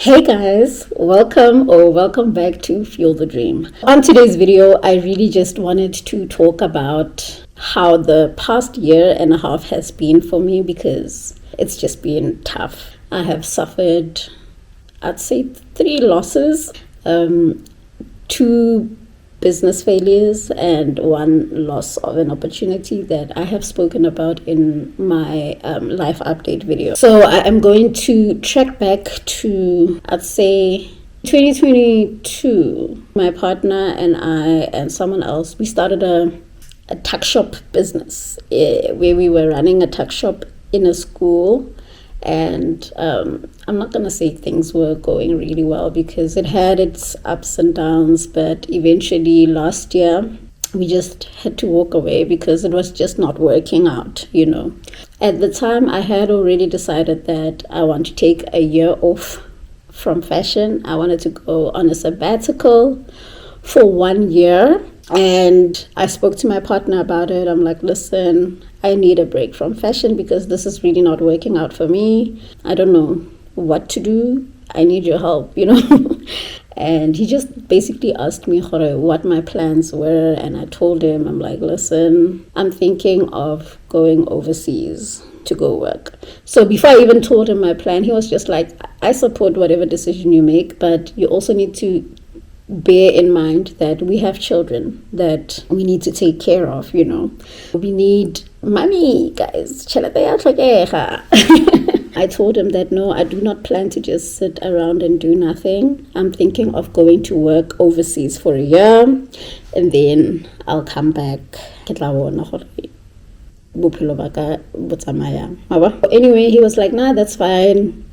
Hey guys, welcome back to Fuel the Dream. On today's video, I really just wanted to talk about how the past year and a half has been for me because it's just been tough. I have suffered, I'd say, 3 losses, 2 business failures and 1 loss of an opportunity that I have spoken about in my life update video. So I am going to track back to, I'd say, 2022. My partner and I and someone else, we started a tuck shop business where we were running a tuck shop in a school. And I'm not going to say things were going really well because it had its ups and downs, but eventually last year we just had to walk away because it was just not working out, you know. At the time I had already decided that I want to take a year off from fashion. I wanted to go on a sabbatical for 1 year. And I spoke to my partner about it. I'm like, listen, I need a break from fashion because this is really not working out for me. I don't know what to do. I need your help, you know. And he just basically asked me what my plans were. And I told him, I'm like, listen, I'm thinking of going overseas to go work. So before I even told him my plan, he was just like, I support whatever decision you make, but you also need to bear in mind that we have children that we need to take care of, you know. We need money, guys. I told him that no, I do not plan to just sit around and do nothing. I'm thinking of going to work overseas for a year and then I'll come back. Anyway, he was like, nah, that's fine.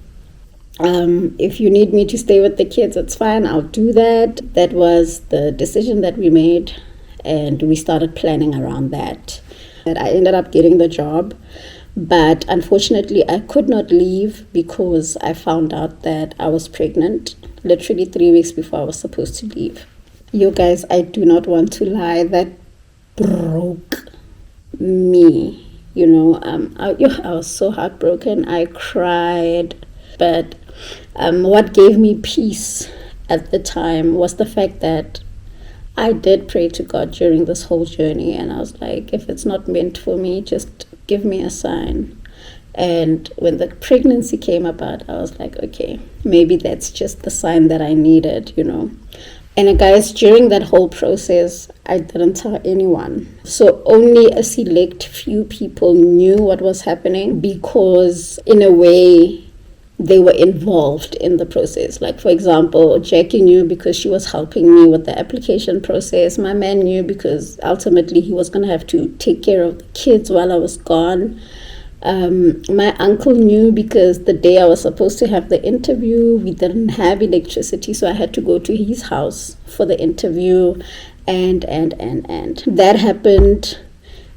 If you need me to stay with the kids, it's fine, I'll do that. That was the decision that we made, and we started planning around that. And I ended up getting the job, but unfortunately I could not leave because I found out that I was pregnant literally 3 weeks before I was supposed to leave. You guys, I do not want to lie, that broke me, you know. I was so heartbroken. I cried. But what gave me peace at the time was the fact that I did pray to God during this whole journey. And I was like, if it's not meant for me, just give me a sign. And when the pregnancy came about, I was like, okay, maybe that's just the sign that I needed, you know. And guys, during that whole process, I didn't tell anyone. So only a select few people knew what was happening because in a way, they were involved in the process. Like, for example, Jackie knew because she was helping me with the application process. My man knew because ultimately he was going to have to take care of the kids while I was gone. My uncle knew because the day I was supposed to have the interview, we didn't have electricity, so I had to go to his house for the interview. And that happened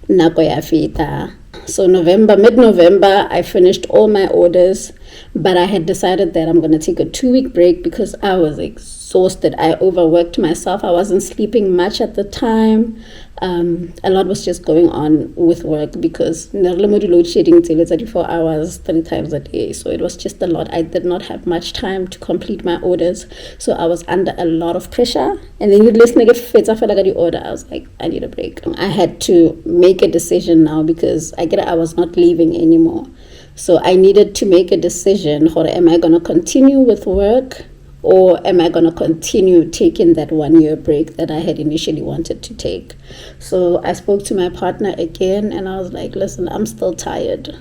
Nagoya Fita. So mid-November, I finished all my orders, but I had decided that I'm going to take a 2-week break because I was exhausted. I overworked myself. I wasn't sleeping much at the time. A lot was just going on with work because load shedding till 34 hours, 3 times a day. So it was just a lot. I did not have much time to complete my orders. So I was under a lot of pressure. And then you listen to the order. I was like, I need a break. I had to make a decision now because I was not leaving anymore. So I needed to make a decision. Or am I going to continue with work? Or am I going to continue taking that 1-year break that I had initially wanted to take? So I spoke to my partner again and I was like, listen, I'm still tired.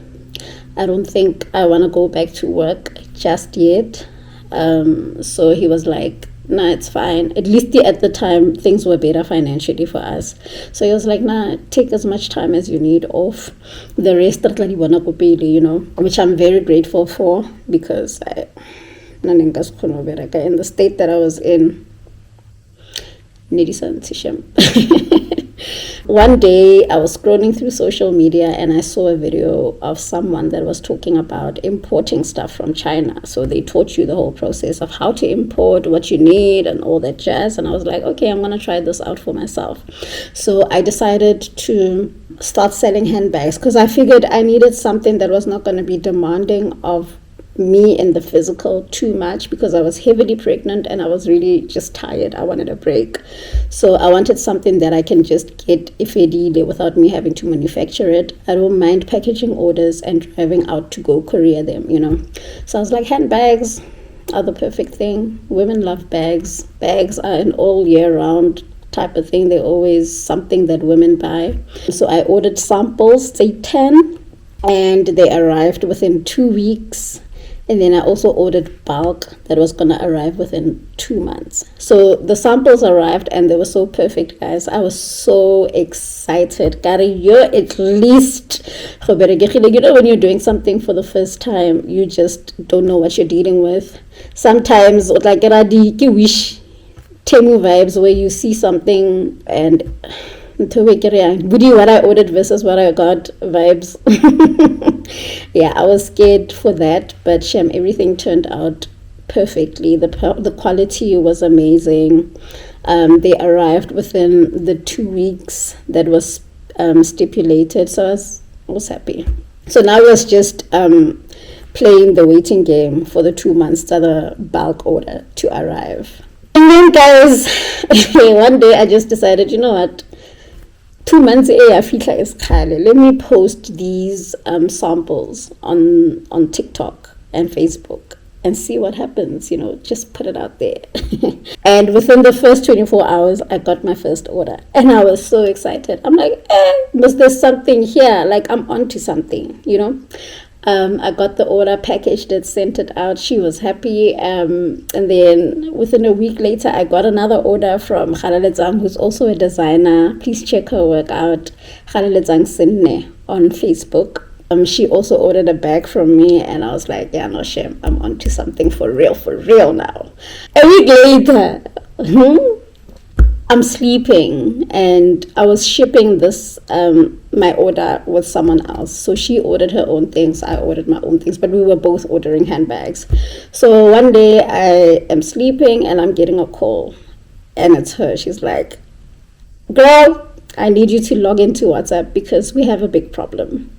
I don't think I want to go back to work just yet. So he was like, nah, it's fine. At least at the time, things were better financially for us. So he was like, nah, take as much time as you need off. The rest, you know, which I'm very grateful for because in the state that I was in. One day I was scrolling through social media and I saw a video of someone that was talking about importing stuff from China. So they taught you the whole process of how to import, what you need and all that jazz. And I was like, okay, I'm going to try this out for myself. So I decided to start selling handbags because I figured I needed something that was not going to be demanding of me in the physical too much because I was heavily pregnant and I was really just tired. I wanted a break. So I wanted something that I can just get ifedile without me having to manufacture it. I don't mind packaging orders and driving out to go courier them, So I was like, handbags are the perfect thing. Women love bags. Bags are an all year round type of thing. They're always something that women buy. So I ordered samples, say 10, and they arrived within 2 weeks. And then I also ordered bulk that was going to arrive within 2 months. So the samples arrived and they were so perfect, guys. I was so excited. Gary, you're at least, when you're doing something for the first time, you just don't know what you're dealing with. Sometimes, like, wish Temu vibes where you see something and what I ordered versus what I got vibes. Yeah, I was scared for that, but Shem, everything turned out perfectly. The quality was amazing. They arrived within the 2 weeks that was stipulated, so I was happy. So now it was just playing the waiting game for the 2 months to the bulk order to arrive. And then, guys, one day I just decided, you know what? 2 months let me post these samples on TikTok and Facebook and see what happens, just put it out there. And within the first 24 hours, I got my first order and I was so excited. I'm like, was there something here? Like, I'm onto something, I got the order, packaged it, sent it out. She was happy. And then within a week later, I got another order from Khalelezang, who's also a designer. Please check her work out. Khalelezang Sinne on Facebook. She also ordered a bag from me, and I was like, yeah, no shame. I'm onto something for real now. A week later, I'm sleeping and I was shipping this my order with someone else. So she ordered her own things, I ordered my own things, but we were both ordering handbags. So one day I am sleeping and I'm getting a call and it's her. She's like, girl, I need you to log into WhatsApp because we have a big problem.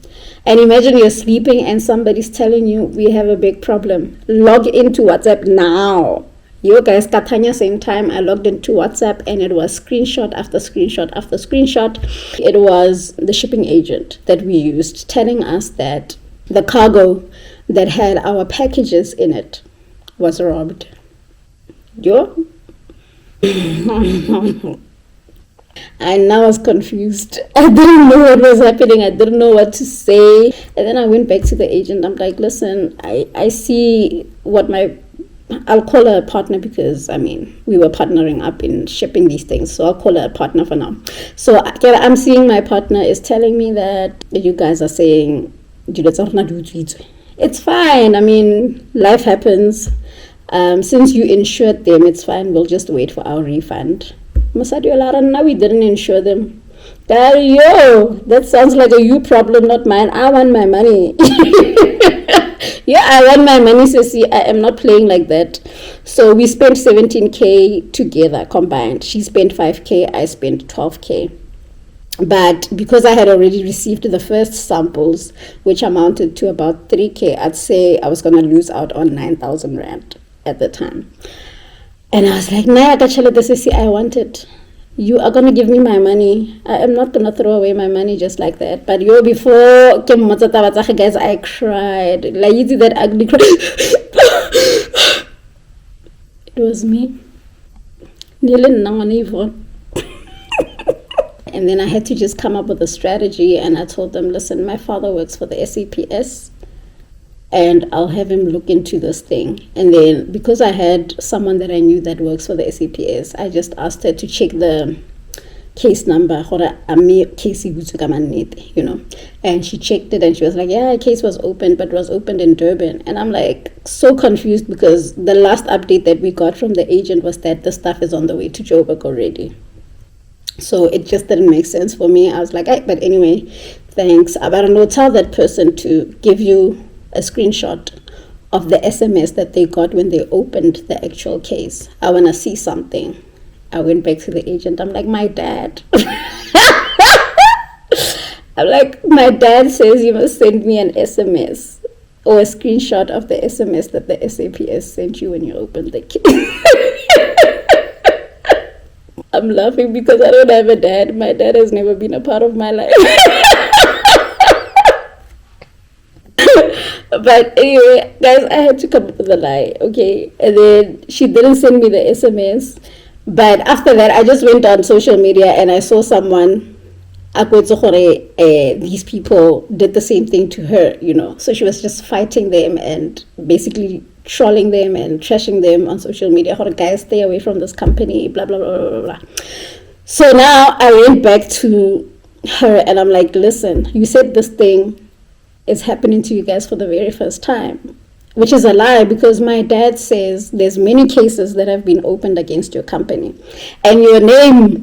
And imagine you're sleeping and somebody's telling you we have a big problem. Log into WhatsApp now. You guys, Katanya, same time, I logged into WhatsApp and it was screenshot after screenshot after screenshot. It was the shipping agent that we used telling us that the cargo that had our packages in it was robbed. Yo? I now was confused. I didn't know what was happening. I didn't know what to say. And then I went back to the agent. I'm like, listen, I see what I'll call her a partner because, we were partnering up in shipping these things. So I'll call her a partner for now. So I'm seeing my partner is telling me that you guys are saying, it's fine. Life happens. Since you insured them, it's fine. We'll just wait for our refund. Now we didn't insure them. That sounds like a you problem, not mine. I want my money. Yeah, I want my money, Sissy. I am not playing like that. So we spent 17K together combined. She spent 5K, I spent 12K. But because I had already received the first samples, which amounted to about 3K, I'd say I was going to lose out on 9,000 Rand at the time. And I was like, nah, Sissy, I want it. You are going to give me my money. I am not going to throw away my money just like that. But before, guys, I cried. Like, you did that ugly cry. It was me. And then I had to just come up with a strategy. And I told them, listen, my father works for the SAPS. And I'll have him look into this thing. And then because I had someone that I knew that works for the SAPS, I just asked her to check the case number, and she checked it and she was like, yeah, a case was opened, but it was opened in Durban. And I'm like so confused because the last update that we got from the agent was that the stuff is on the way to Joburg already. So it just didn't make sense for me. I was like, but anyway, thanks. I don't know, tell that person to give you a screenshot of the SMS that they got when they opened the actual case. I want to see something. I went back to the agent. I'm like, my dad. I'm like, my dad says you must send me an SMS or a screenshot of the SMS that the SAPS sent you when you opened the case. I'm laughing because I don't have a dad. My dad has never been a part of my life. But anyway, guys, I had to come up with a lie, okay? And then she didn't send me the SMS. But after that, I just went on social media and I saw someone, these people did the same thing to her, you know. So she was just fighting them and basically trolling them and trashing them on social media. Guys, stay away from this company, blah, blah, blah, blah, blah. So now I went back to her and I'm like, listen, you said this thing is happening to you guys for the very first time, which is a lie, because my dad says there's many cases that have been opened against your company and your name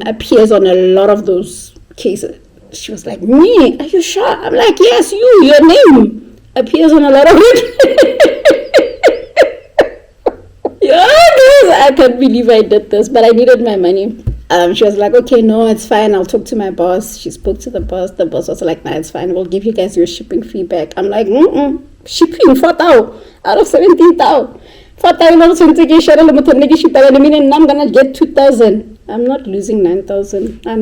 appears on a lot of those cases. She was like, me? Are you sure? I'm like, yes, your name appears on a lot of it. Yeah, I can't believe I did this, but I needed my money. She was like, okay, no, it's fine. I'll talk to my boss. She spoke to the boss. The boss was like, nah, it's fine. We'll give you guys your shipping fee back. I'm like, shipping 4,000 out of 17,000. 4,000 I'm gonna get 2,000. I'm not losing 9,000. I'm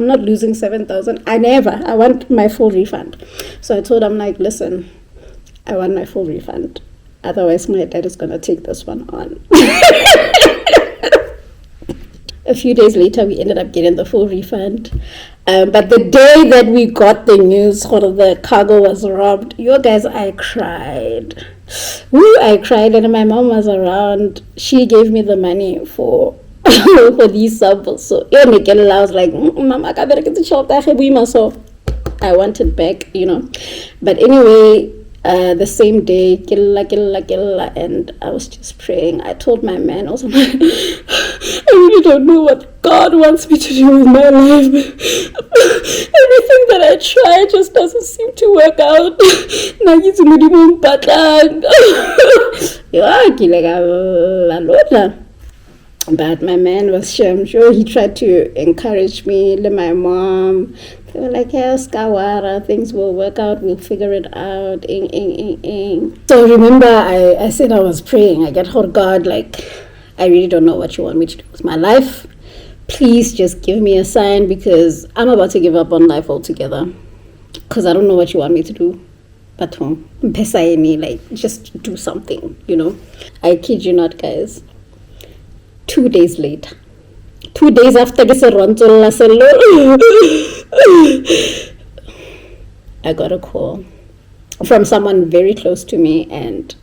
not losing 7,000. I want my full refund. So I told him, like, listen, I want my full refund. Otherwise, my dad is gonna take this one on. A few days later, we ended up getting the full refund. But the day that we got the news the cargo was robbed, you guys, I cried. I cried, and my mom was around. She gave me the money for these samples. So I was like, Mama, so I want it back, you know. But anyway, the same day, and I was just praying. I told my man, also, I really don't know what God wants me to do with my life. Everything that I try just doesn't seem to work out. But my man was sure he tried to encourage me, my mom. They were like, yes, Kawara, things will work out, we'll figure it out. So remember, I said I was praying. I get, oh God, like, I really don't know what you want me to do with my life. Please just give me a sign, because I'm about to give up on life altogether. Because I don't know what you want me to do. But like, just do something, you know. I kid you not, guys. 2 days later, 2 days after this, I got a call from someone very close to me, and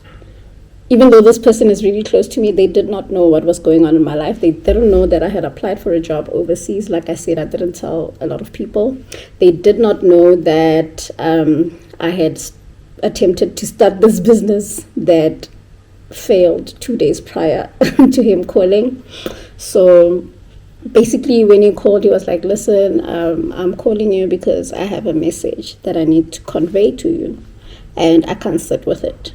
even though this person is really close to me, they did not know what was going on in my life. They didn't know that I had applied for a job overseas. Like I said, I didn't tell a lot of people. They did not know that I had attempted to start this business that failed 2 days prior to him calling. So basically, when he called, he was like, listen, I'm calling you because I have a message that I need to convey to you, and I can't sit with it.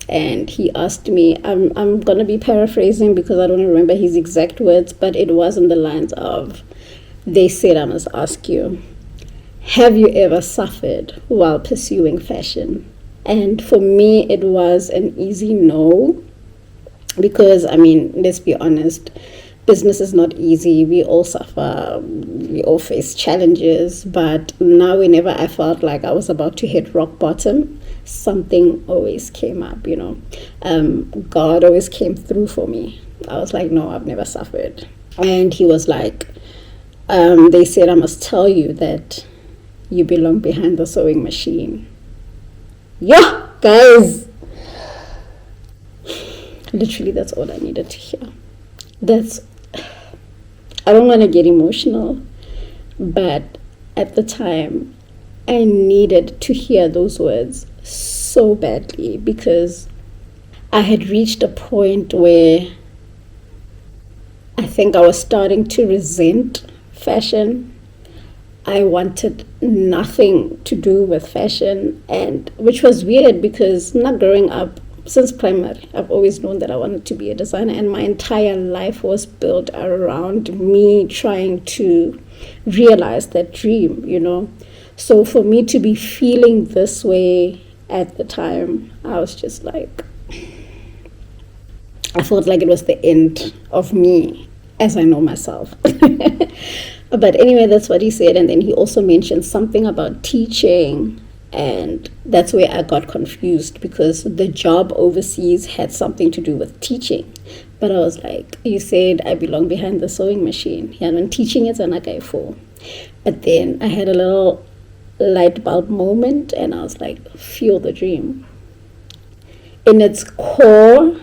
And he asked me, I'm going to be paraphrasing because I don't remember his exact words, but it was in the lines of, they said I must ask you, have you ever suffered while pursuing fashion? And for me, it was an easy no, because, I mean, let's be honest, business is not easy. We all suffer. We all face challenges. But now, whenever I felt like I was about to hit rock bottom, something always came up, you know. God always came through for me. I was like, no, I've never suffered. And he was like, they said I must tell you that you belong behind the sewing machine. Yeah, guys. Literally, that's all I needed to hear. I don't want to get emotional, but at the time, I needed to hear those words so badly, because I had reached a point where I think I was starting to resent fashion. I wanted nothing to do with fashion, and which was weird because not growing up since primary, I've always known that I wanted to be a designer, and my entire life was built around me trying to realize that dream, you know. So for me to be feeling this way at the time, I was just like, I felt like it was the end of me as I know myself. But anyway, that's what he said. And then he also mentioned something about teaching. And that's where I got confused, because the job overseas had something to do with teaching. But I was like, you said I belong behind the sewing machine. Yeah, and teaching is an for. But then I had a little light bulb moment, and I was like, fuel the dream. In its core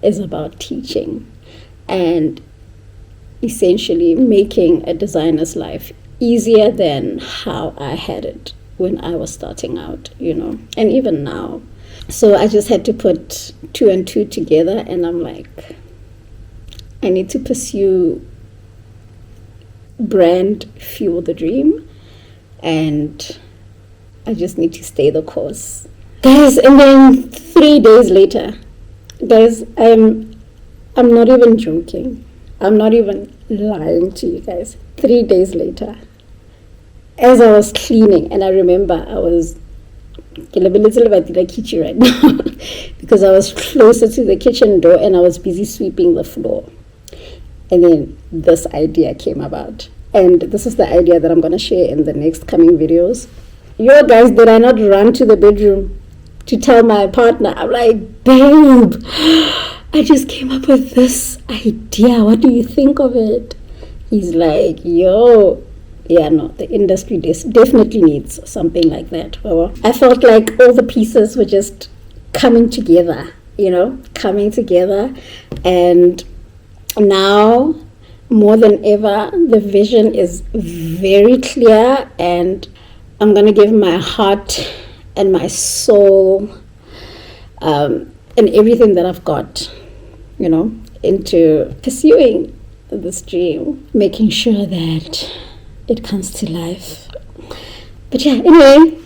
is about teaching and essentially making a designer's life easier than how I had it when I was starting out, and even now. So I just had to put 2 and 2 together, and I'm like, I need to pursue brand fuel the dream, and I just need to stay the course. Guys, and then 3 days later, guys, I'm not even joking. I'm not even lying to you guys. 3 days later, as I was cleaning, and I remember I was kitchen right now because I was closer to the kitchen door and I was busy sweeping the floor. And then this idea came about. And this is the idea that I'm going to share in the next coming videos. Yo, guys, did I not run to the bedroom to tell my partner? I'm like, babe, I just came up with this idea. What do you think of it? He's like, yo, yeah, no, the industry definitely needs something like that. Well, I felt like all the pieces were just coming together, And now, more than ever, the vision is very clear, and I'm going to give my heart and my soul and everything that I've got, into pursuing this dream, making sure that it comes to life. But yeah, anyway,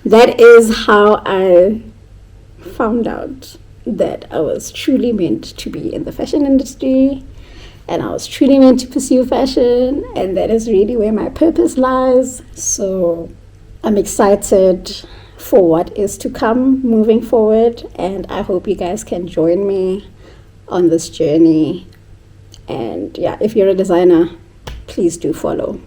that is how I found out that I was truly meant to be in the fashion industry, and I was truly meant to pursue fashion, and that is really where my purpose lies. So I'm excited for what is to come moving forward, and I hope you guys can join me on this journey. And yeah, if you're a designer, please do follow.